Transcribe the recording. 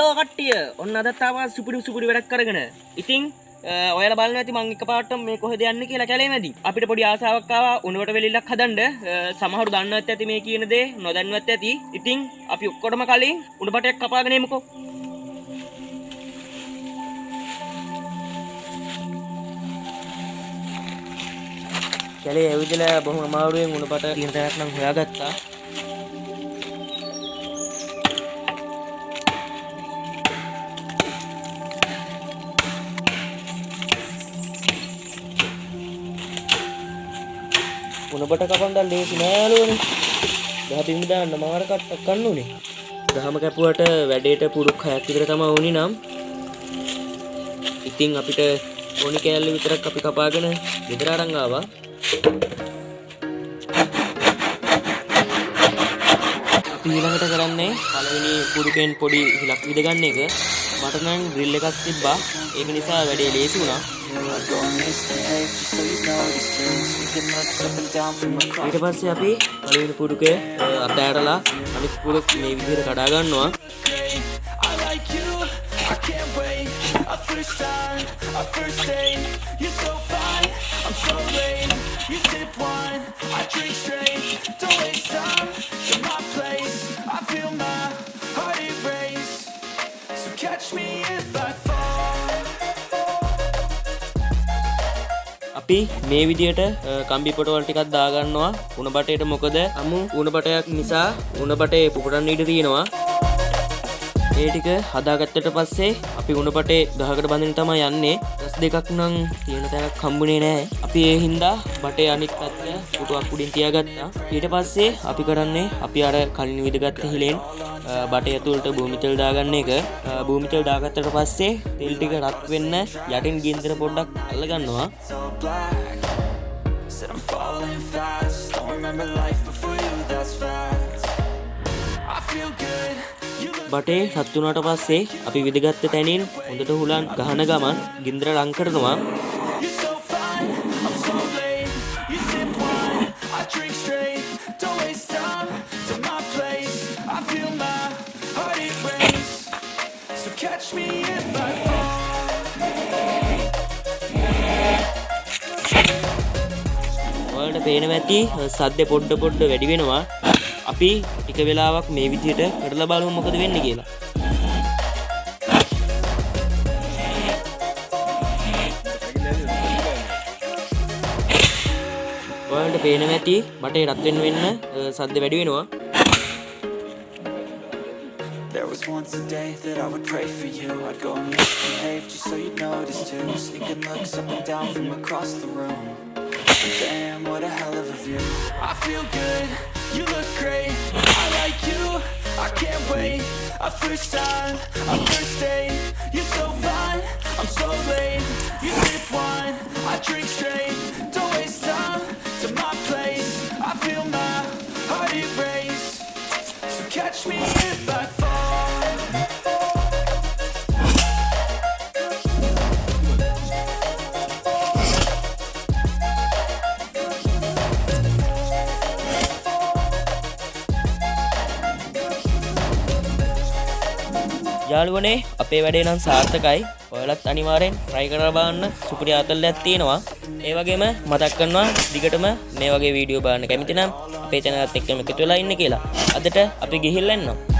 Hello කට්ටිය ඔන්න අදත් ආවා සුපිරි වැඩක් කරගෙන. ඉතින් ඔයාලා බලන්න ඇති මම එකපාරට මේ කොහෙද යන්නේ කියලා කැලේ මැදින්. අපිට පොඩි ආසාවක් ආවා උණුවට වෙලිල්ලක් හදන්න. සමහරු දන්නවත් ඇති මේ කියන දේ නොදන්නවත් ඇති. ඉතින් අපි ඔක්කොටම කලින් උණුපටයක් කපාගෙන එමුකෝ. කැලේ ඇවිදලා බොහොම අමාරුවෙන් උණුපට තියෙන තැනක් නම් හොයාගත්තා. උණුපට කපන්න ලේසි නෑලුවනේ. ගහ බිම් දාන්න මාර කට්ටක් ගන්න උනේ. ගහම කැපුවට වැඩේට පුරුක් 6ක් විතර තමයි වුණේ නම්. ඉතින් අපිට ඕනි කෑල්ල විතරක් අපි කපාගෙන ගෙදර අරන් ආවා. අපි ඊළඟට කරන්නේ පළවෙනි පුරුකෙන් පොඩි හිලක් විද ගන්න එක. මට නම් ඩ්‍රිල් එකක් තිබ්බා. ඒක නිසා වැඩේ ලේසි වුණා. ඊට පස්සේ අපි පළවෙනි පුරුකේ අතෑරලා අනිත් පුරුක් මේ විදිහට කඩා ගන්නවා. අපි මේ විදියට කම්බි පොටවල් ටිකක් දාගන්නවා උණ බටේට. මොකද අමු උණ බටයක් නිසා උණ බටේ පුපුරන්න ඉඩ තියෙනවා. ඒ ටික හදාගත්තට පස්සේ අපි උණ බටේ ගහකට බඳින්න තමයි යන්නේ. ගස් දෙකක් නම් තියෙන තැනක් හම්බුනේ නැහැ. අපි ඒ හින්දා බටේ අනිත් පැත්ත පුටුවක් උඩින් තියාගත්තා. ඊට පස්සේ අපි කරන්නේ අපි අර කලින් විදගත්ත හිලෙන් බටේ ඇතුළට භූමි තෙල් දාගන්න එක. භූමි තෙල් දාගත්තට පස්සේ තෙල් ටික රත් වෙන්න යටින් ගින්දර පොඩ්ඩක් අල්ල ගන්නවා. බටේ රත් වුණාට පස්සේ අපි විදගත්ත තැනින් හොඳට හුලන් ගහන ගමන් ගින්දර ලං කරනවා. ඔයාලට පේනවා ඇති සද්ද පොඩ්ඩ වැඩි වෙනවා. අපි ටික වෙලාවක් මේ විදිහට කරලා බලමු මොකද වෙන්නේ කියලා. ඔයාලට පේනවා ඇති බටේ රත් වෙන්න සද්ද වැඩි වෙනවා. There was once a day that I would pray for you. I'd go and misbehave just so you'd notice too. Sneaking looks up and down from across the room. Damn, what a hell of a view. I feel good, you look great. I like you, I can't wait. A first time, a first date. You're so fine, I'm so late. You sip wine, I drink straight. Don't waste time to my place. I feel my heart erase. So catch me if I fall. යාළුවනේ අපේ වැඩේ නම් සාර්ථකයි. ඔයාලත් අනිවාර්යෙන් try කරලා බලන්න. සුපිරි ආතල්ලයක් තියෙනවා. ඒ වගේම මතක් කරනවා දිගටම මේ වගේ වීඩියෝ බලන්න කැමති නම් අපේ channel එකත් එක්කම එකතු වෙලා ඉන්න කියලා. අදට අපි ගිහිල්ලා එන්නම්.